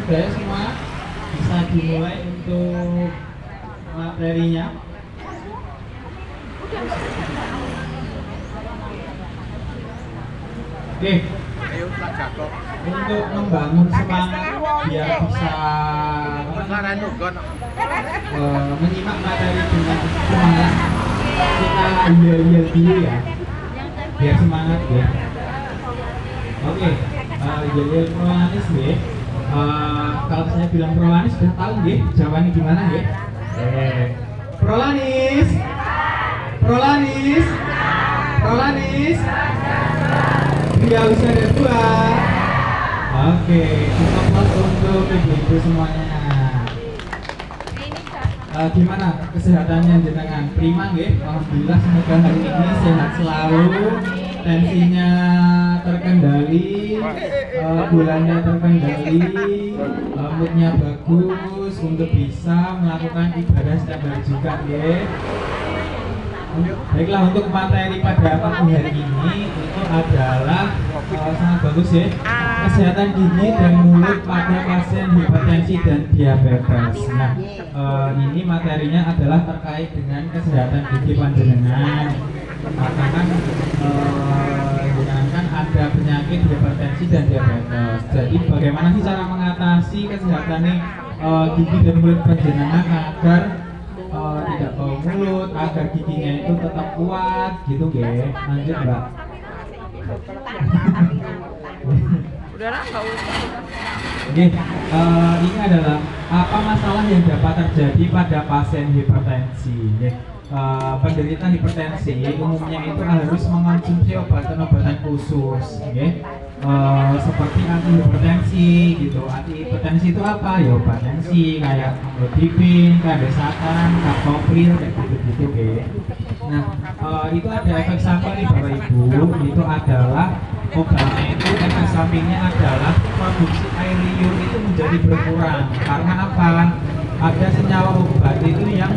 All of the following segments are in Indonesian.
sudah ya semua? Bisa dimulai untuk materinya. Oke, untuk membangun semangat biar bisa menyimak materi dengan semangat, kita yel-yel dulu ya, biar semangat ya. Oke, yel-yel Prolanis ya. Kalau saya bilang Prolanis sudah tahu ya jawabannya gimana ya? Prolanis, Prolanis, Prolanis. Pria usia ada 2. Oke, kita plus untuk ibu-ibu semuanya. Gimana kesehatannya jenengan? Prima nggih? Alhamdulillah, semoga hari ini sehat selalu, tensinya terkendali, bulannya terkendali, moodnya bagus untuk bisa melakukan ibadah setiap hari juga nggih. Baiklah, untuk materi pada pagi hari ini itu adalah sangat bagus ya, kesehatan gigi dan mulut pada pasien hipertensi dan diabetes. Nah, ini materinya adalah terkait dengan kesehatan gigi panjenengan. Karena kan ada penyakit hipertensi dan diabetes. Jadi bagaimana sih cara mengatasi kesehatan gigi dan mulut panjenengan agar tidak bau mulut, agar giginya itu tetap kuat gitu nggih. Lanjut Mbak. Udah lah, nggak usah. Oke, ini adalah apa masalah yang dapat terjadi pada pasien hipertensi. Penderita hipertensi umumnya itu harus mengonsumsi obat-obatan khusus, seperti antihipertensi gitu. Antihipertensi itu apa? Ya obat tensi kayak amlodipin, kayak desatan, captopril, kayak gitu-gitu, Nah, itu ada efek samping nih Bapak Ibu. Itu adalah obatnya itu efek sampingnya adalah produksi air liur itu menjadi berkurang. Karena apa? Ada senyawa obat itu yang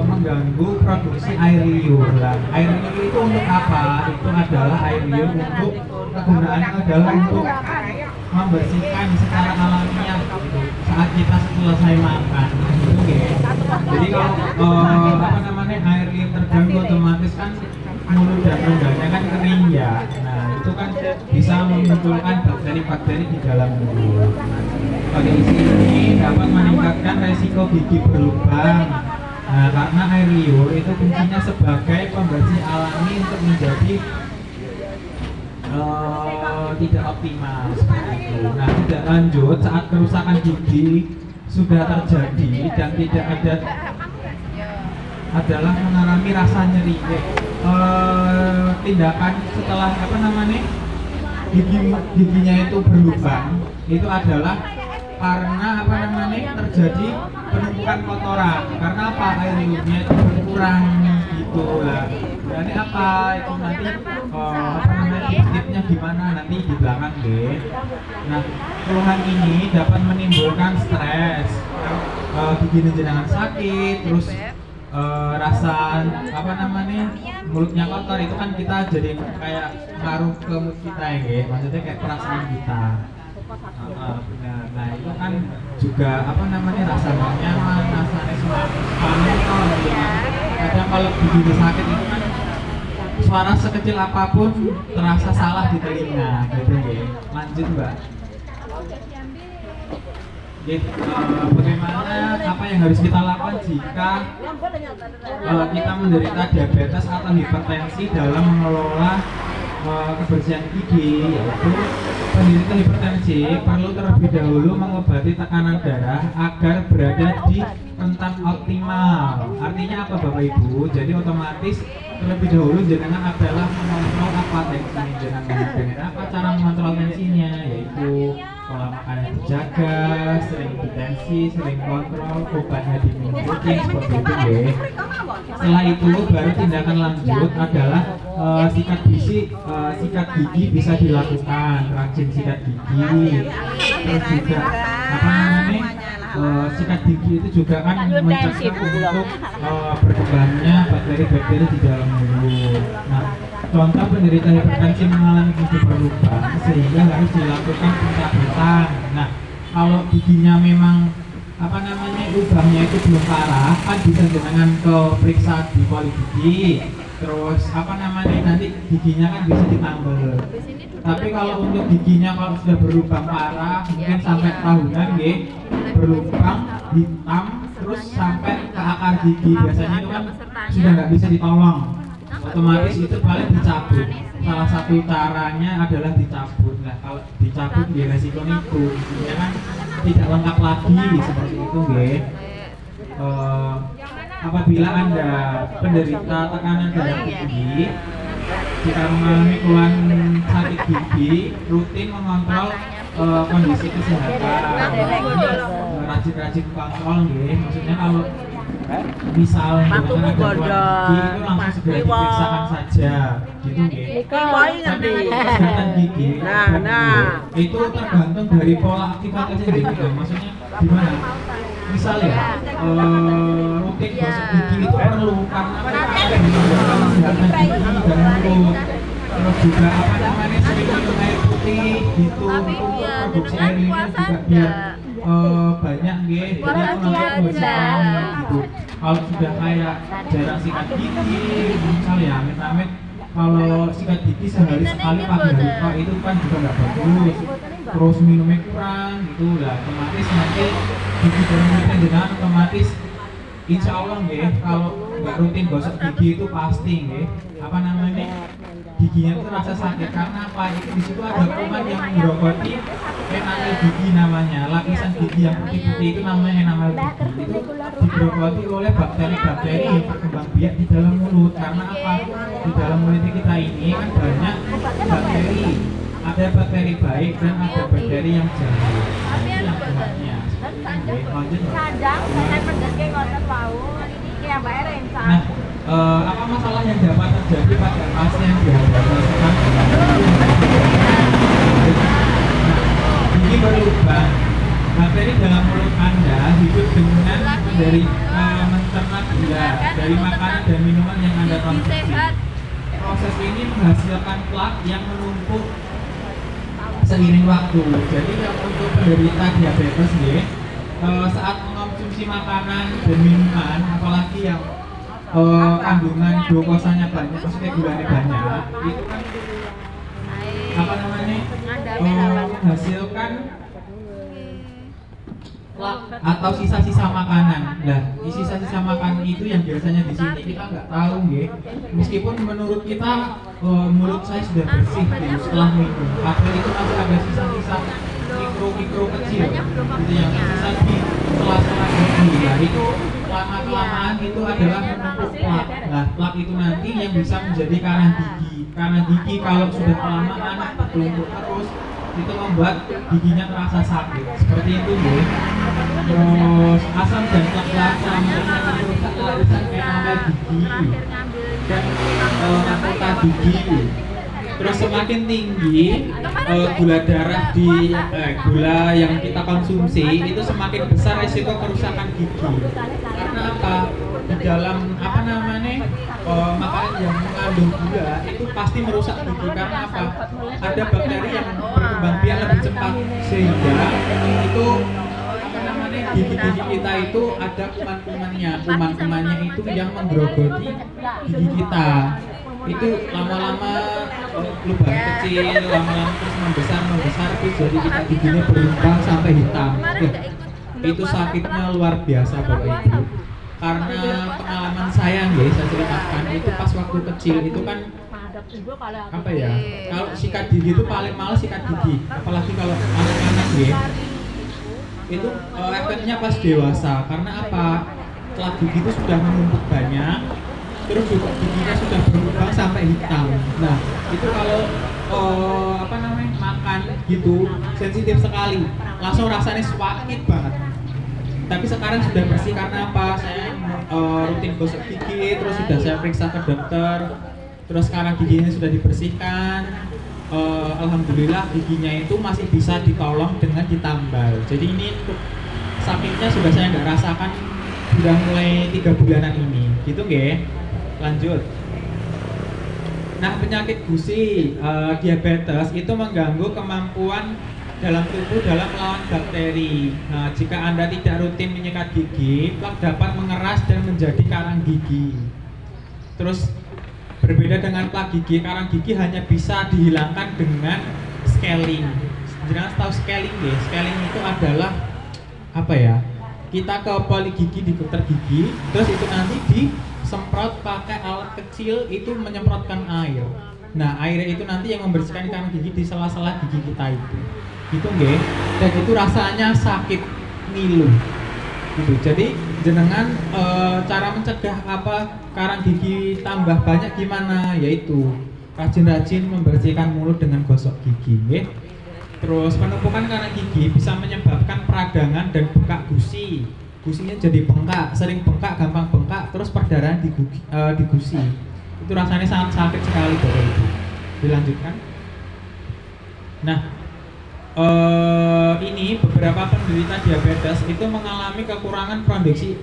mengganggu produksi air liur. Nah, air liur itu untuk apa? Itu adalah air liur untuk kegunaannya adalah untuk membersihkan secara alamiah saat kita selesai makan. Jadi kalau air liur terganggu otomatis kan mulut dan ronggaannya kan kering ya. Nah, itu kan bisa memunculkan bakteri-bakteri di dalam mulut. Kondisi ini dapat meningkatkan resiko gigi berlubang. Nah, karena air liur itu fungsinya sebagai pembersih alami untuk menjadi tidak optimal seperti itu. Nah, tidak lanjut saat kerusakan gigi sudah terjadi dan tidak ada adalah mengalami rasa nyeri. Tindakan setelah giginya itu berlubang itu adalah karena terjadi penumpukan kotoran. Karena apa? Air liurnya itu berkurang gitu lah. Berarti apa? Itu nanti tipsnya gimana nanti di belakang deh. Nah, keluhan ini dapat menimbulkan stres, gigi jenengan sakit, terus rasa mulutnya kotor, itu kan kita jadi kayak ngaruh ke mood kita ya, maksudnya kayak perasaan kita. Benar. Nah, itu kan juga rasa nggak nyaman, rasanya kadang kalau gigi sakit itu kan suara sekecil apapun terasa salah di telinga gitu ya. Lanjut Mbak. Bagaimana apa yang harus kita lakukan jika kita menderita diabetes atau hipertensi dalam mengelola kebersihan gigi? Yaitu penderita hipertensi perlu terlebih dahulu mengobati tekanan darah agar berada di rentan optimal. Artinya apa Bapak Ibu? Jadi otomatis terlebih dahulu jenengan adalah mengontrol apa tensi jenengan. Dengan apa cara mengontrol tensinya? Yaitu pola makan dijaga, sering hipertensi, sering kontrol, obatnya diminum rutin seperti itu ya. Setelah itu baru tindakan lanjut adalah sikat gigi bisa dilakukan, rajin sikat gigi. Terus juga sikat gigi itu juga kan mencegah untuk berkembangnya bakteri-bakteri di dalam mulut. Nah, contoh penderita hipertensi mengalami gigi berlubang sehingga harus dilakukan pencabutan. Nah, kalau giginya memang apa namanya lubangnya itu belum parah, kan bisa dengan ke periksa di poli gigi. Terus apa namanya nanti giginya kan bisa ditambal. Tapi kalau untuk giginya kalau sudah berlubang parah, mungkin sampai tahunan nggih, berlubang hitam terus sampai ke akar gigi, biasanya itu kan sudah nggak bisa ditolong. Otomatis itu paling dicabut. Salah satu caranya adalah dicabut. Nah kalau dicabut ya resiko itu giginya kan tidak lengkap lagi seperti itu nggih. Apabila Anda penderita tekanan darah tinggi, jika mengalami keluhan sakit gigi, rutin mengontrol kondisi kesehatan, rajin-rajin kontrol nggih. Maksudnya kalau misal dengan ada keluhan gigi itu langsung segera diperiksakan saja, gitu nggih. Tapi kesehatan gigi itu tergantung dari pola aktivitasnya gitu. Maksudnya gimana? Misal ya, rutin gosok gigi itu perlu karena ada kesehatan gigi dan mulut. Terus juga apa namanya sering minum air putih gitu untuk produksi air ini juga biar banyak nggih. Jadi aku nanti gitu. Kalau sudah kayak jarang sikat gigi, misal ya amit-amit kalau sikat gigi sehari sekali pagi hari Pak itu kan juga nggak bagus. Terus minumnya kurang gitu lah, otomatis nanti gigi dan mulutnya jenengan otomatis insya Allah nggih kalau nggak rutin gosok gigi itu pasti nggih apa namanya giginya itu rasa sakit karena apa? Itu di situ ada kuman yang menggerogoti enamel gigi namanya, lapisan gigi yang putih-putih itu namanya enamel gigi. Itu digerogoti oleh bakteri-bakteri yang berkembang biak di dalam mulut. Karena apa? Di dalam mulut kita ini kan banyak bakteri. Ada bakteri baik dan ada bakteri yang jahat. Itu yang jahatnya. Nah, apa masalah yang dapat terjadi pada pasien diabetes? Gigi berlubang. Bakteri dalam mulut Anda hidup dengan dari mencerna gula dari makanan dan minuman yang Anda konsumsi. Proses ini menghasilkan plak yang menumpuk seiring waktu. Jadi untuk penderita diabetes nih, saat mengonsumsi makanan dan minuman, apalagi yang kandungan glukosanya banyak, maksudnya gulanya banyak, itu kan apa namanya menghasilkan atau sisa-sisa makanan. Nah, sisa-sisa makanan itu yang biasanya di sini kita nggak tahu, nggih. Meskipun menurut kita mulut saya sudah bersih gitu, setelah minum, tapi itu masih ada sisa-sisa mikro kecil, gitu yang tersisa di sela-sela gigi. Nah, itu lama-kelamaan itu adalah menumpuk plak. Nah, plak itu nanti yang bisa menjadi karang gigi. Karang gigi kalau sudah kelamaan bertumpuk terus itu membuat giginya terasa sakit. Seperti itu, nggih. Terus asam dan plak selama merusak lapisan enamel gigi dan anggota gigi. Terus semakin tinggi gula darah di gula yang kita konsumsi itu semakin besar resiko kerusakan gigi. Karena apa? Di dalam apa namanya makanan yang mengandung gula itu pasti merusak gigi. Karena apa? Ada bakteri yang berkembang biak lebih cepat sehingga itu gigi-gigi kita itu ada kuman-kumannya. Kuman-kumannya itu yang menggerogoti gigi kita. Itu lama-lama lubang kecil, lama-lama terus membesar terus jadi kita giginya berlubang sampai hitam. Itu sakitnya luar biasa Bapak Ibu. Karena pengalaman saya nggih, saya ceritakan itu pas waktu kecil itu kan apa ya? Kalau sikat gigi itu paling males sikat gigi, apalagi kalau anak-anak nggih. Itu efeknya pas dewasa. Karena apa? Setelah gigi itu sudah menumpuk banyak, terus juga giginya sudah berlubang sampai hitam. Nah, itu kalau apa namanya makan gitu sensitif sekali, langsung rasanya sakit banget. Tapi sekarang sudah bersih karena apa? Saya rutin gosok gigi, terus sudah saya periksa ke dokter, terus sekarang giginya sudah dibersihkan. Alhamdulillah giginya itu masih bisa ditolong dengan ditambal. Jadi ini untuk sakitnya sudah saya nggak rasakan sudah mulai 3 bulanan ini, gitu nggih. Lanjut. Nah, penyakit gusi diabetes itu mengganggu kemampuan dalam tubuh dalam melawan bakteri. Nah, jika Anda tidak rutin menyikat gigi, plak dapat mengeras dan menjadi karang gigi. Terus berbeda dengan plak gigi, karang gigi hanya bisa dihilangkan dengan scaling. Jangan tahu scaling deh. Scaling itu adalah apa ya? Kita ke poli gigi di dokter gigi, terus itu nanti disemprot pakai alat kecil itu menyemprotkan air. Nah, airnya itu nanti yang membersihkan karang gigi di sela-sela gigi kita itu. Gitu nggih. Dan itu rasanya sakit ngilu. Gitu. Jadi jenengan cara mencegah apa karang gigi tambah banyak gimana? Yaitu rajin-rajin membersihkan mulut dengan gosok gigi, nggih. Terus penumpukan karang gigi bisa menyebabkan peradangan dan bengkak gusi. Gusinya jadi bengkak, sering bengkak, gampang bengkak, terus perdarahan di gusi. Itu rasanya sangat sakit sekali Bapak Ibu. Dilanjutkan. Nah, ini beberapa penderita diabetes itu mengalami kekurangan produksi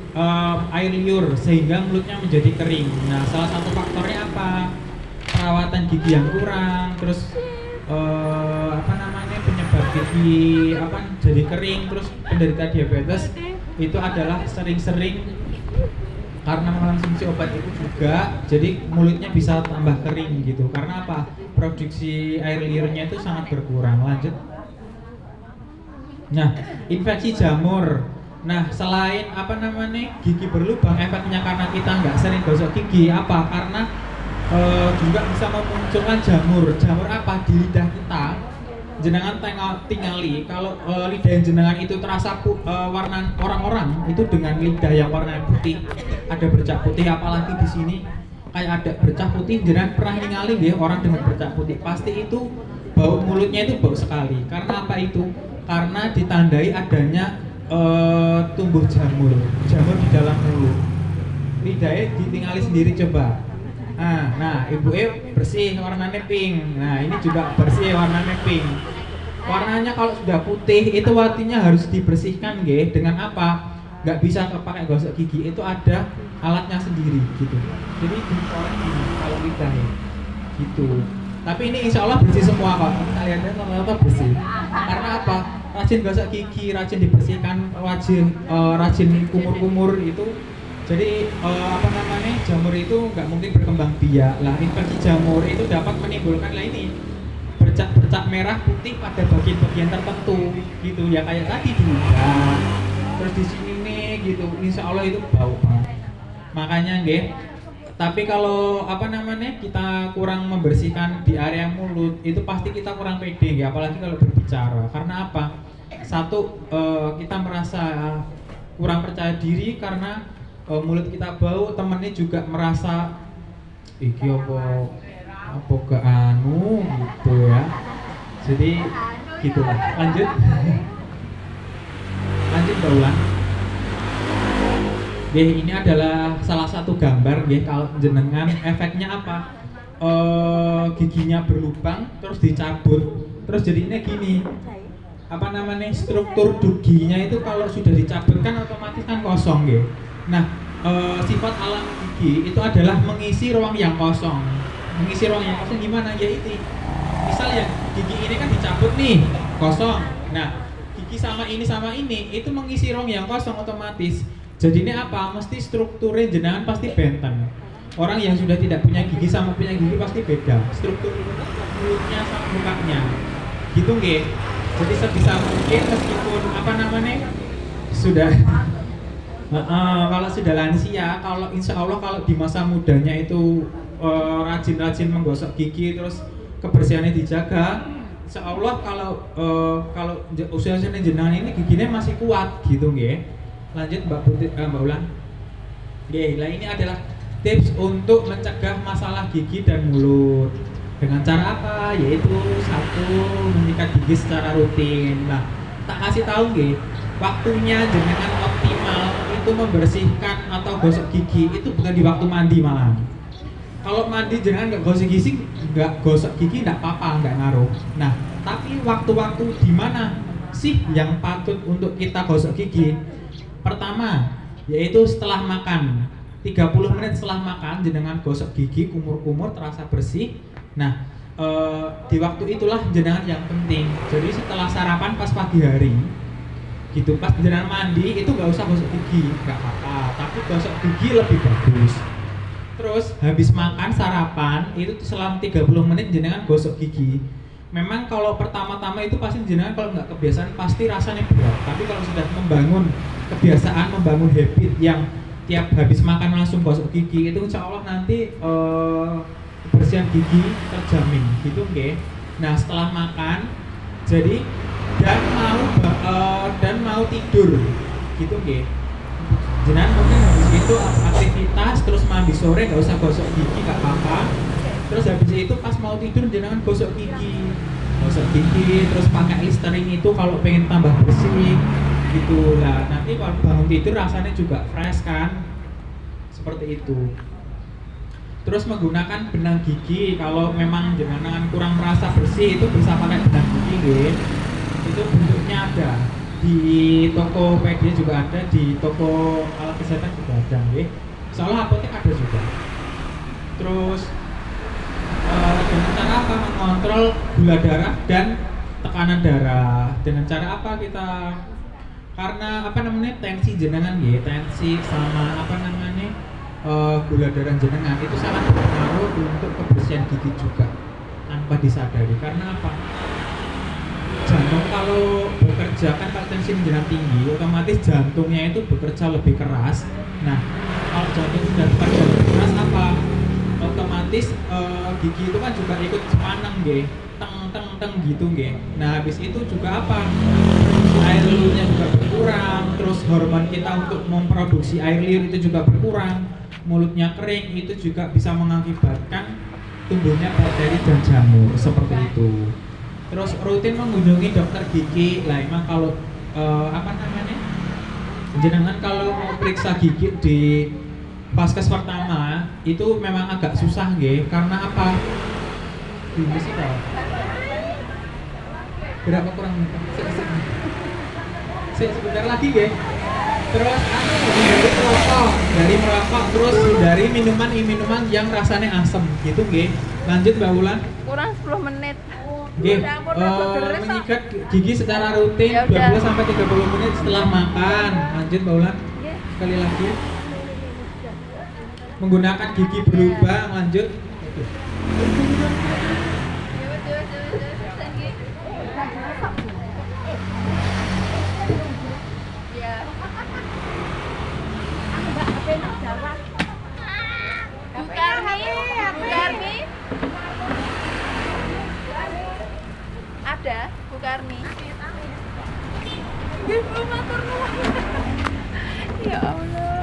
air liur sehingga mulutnya menjadi kering. Nah, salah satu faktornya apa? Perawatan gigi yang kurang, terus penyebab gigi jadi kering. Terus penderita diabetes itu adalah sering-sering karena mengonsumsi obat itu juga, jadi mulutnya bisa tambah kering gitu. Karena apa? Produksi air liurnya itu sangat berkurang. Lanjut. Nah, infeksi jamur. Nah, selain gigi berlubang, efeknya karena kita nggak sering gosok gigi apa? Karena juga bisa memunculkan jamur. Jamur apa? Di lidah kita. Jenengan tingali kalau lidah jenengan itu terasa warna orang-orang itu dengan lidah yang warna putih, ada bercak putih, apalagi di sini kayak ada bercak putih. Jenengan pernah ningali nggih orang dengan bercak putih? Pasti itu bau mulutnya itu bau sekali. Karena apa itu? Karena ditandai adanya tumbuh jamur di dalam mulut. Lidahnya ditingali sendiri coba. Nah, ibu bersih warnanya pink. Nah, ini juga bersih warnanya pink. Warnanya kalau sudah putih itu artinya harus dibersihkan nggih. Dengan apa? Nggak bisa pakai gosok gigi, itu ada alatnya sendiri gitu. Jadi dicolek gini kalau lidahnya gitu. Tapi ini insya Allah bersih semua kok. Kita lihat ternyata bersih. Karena apa? Rajin gosok gigi, rajin dibersihkan, rajin kumur-kumur itu. Jadi jamur itu nggak mungkin berkembang biak. Lah, infeksi jamur itu dapat menimbulkan bercak-bercak merah putih pada bagian-bagian tertentu gitu ya, kayak tadi di lidah, terus di sini nih gitu. Insya Allah itu bau banget. Makanya nggih. Tapi kalau kita kurang membersihkan di area mulut, itu pasti kita kurang pede ya, apalagi kalau berbicara. Karena apa? Satu, kita merasa kurang percaya diri karena mulut kita bau, temennya juga merasa iki apa ke anu gitu ya. Jadi gitulah. Lanjut Mbak Ulan. Ini adalah salah satu gambar kalau jenengan efeknya apa? Giginya berlubang terus dicabut, terus jadinya gini. Struktur giginya itu kalau sudah dicabut kan otomatis kan kosong ya. Nah, sifat alam gigi itu adalah mengisi ruang yang kosong. Mengisi ruang yang kosong gimana? Ya itu. Misal ya, gigi ini kan dicabut nih, kosong. Nah, gigi sama ini itu mengisi ruang yang kosong otomatis. Jadinya apa? Mesti strukturnya jenengan pasti benten. Orang yang sudah tidak punya gigi sama punya gigi pasti beda. Struktur mulutnya sama mukanya. Gitu nggih. Jadi sebisa mungkin meskipun sudah kalau sudah lansia, kalau insya Allah kalau di masa mudanya itu rajin-rajin menggosok gigi, terus kebersihannya dijaga, insya Allah kalau usia-usia jenengan ini giginya masih kuat gitu nggih. Lanjut Mbak Ulan. Lah ini adalah tips untuk mencegah masalah gigi dan mulut. Dengan cara apa? Yaitu satu, menyikat gigi secara rutin. Nah, tak kasih tahu nggih, waktunya jenengan optimal itu membersihkan atau gosok gigi itu bukan di waktu mandi malah. Kalau mandi jenengan nggak gosok gigi nggak apa-apa, nggak ngaruh. Nah, tapi waktu-waktu di mana sih yang patut untuk kita gosok gigi? Pertama, yaitu setelah makan. 30 menit setelah makan jenengan gosok gigi, kumur-kumur terasa bersih. Nah, di waktu itulah jenengan yang penting. Jadi setelah sarapan pas pagi hari gitu, pas jenengan mandi itu nggak usah gosok gigi, nggak apa-apa, tapi gosok gigi lebih bagus. Terus habis makan sarapan itu selang 30 menit jenengan gosok gigi. Memang kalau pertama-tama itu pasti jenengan kalau nggak kebiasaan pasti rasanya berat. Tapi kalau sudah membangun kebiasaan, membangun habit yang tiap habis makan langsung gosok gigi, itu insya Allah nanti kebersihan gigi terjamin gitu, oke. Nah setelah makan, jadi dan mau tidur gitu, oke. Jenengan mungkin habis itu aktivitas terus mandi sore nggak usah gosok gigi nggak apa-apa. Terus habis itu pas mau tidur jenengan gosok gigi, terus pakai Listerine itu kalau pengen tambah bersih gitu lah. Nanti kalau bangun tidur rasanya juga fresh kan, seperti itu. Terus menggunakan benang gigi kalau memang jenengan kurang merasa bersih itu bisa pakai benang gigi, deh. Itu bentuknya ada di Tokopedia juga ada, di toko alat kesehatan juga ada, deh. Soalnya apotek ada juga. Terus dengan cara apa mengontrol gula darah dan tekanan darah? Dengan cara apa kita? Karena apa namanya tensi jenengan ya, tensi sama apa namanya gula darah jenengan itu sangat berpengaruh untuk kebersihan gigi juga tanpa disadari. Karena apa? Jantung kalau bekerja kan kalau tensi jenengan tinggi, otomatis jantungnya itu bekerja lebih keras. Nah, kalau jantung sudah bekerja lebih keras apa? Otomatis gigi itu kan juga ikut sepaneng nggih, teng gitu nggih. Nah habis itu juga apa, air liurnya juga berkurang, terus hormon kita untuk memproduksi air liur itu juga berkurang, mulutnya kering, itu juga bisa mengakibatkan tumbuhnya bakteri dan jamur seperti itu. Terus rutin mengunjungi dokter gigi lah. Emang kalau apa namanya jenengan kalau mau periksa gigi di Paskes pertama itu memang agak susah nggih, karena apa? Ini sih kok. Berapa kurang? Sebentar lagi nggih. Terus dari merokok, terus dari minuman yang rasanya asam gitu nggih. Lanjut Mbak Wulan. Kurang 10 menit. Nggih, menyikat gigi secara rutin 20 sampai 30 menit setelah makan. Lanjut Mbak Wulan. Sekali lagi. Menggunakan gigi berlubang, lanjut. Bukarni ada, Bukarni. Ya Allah.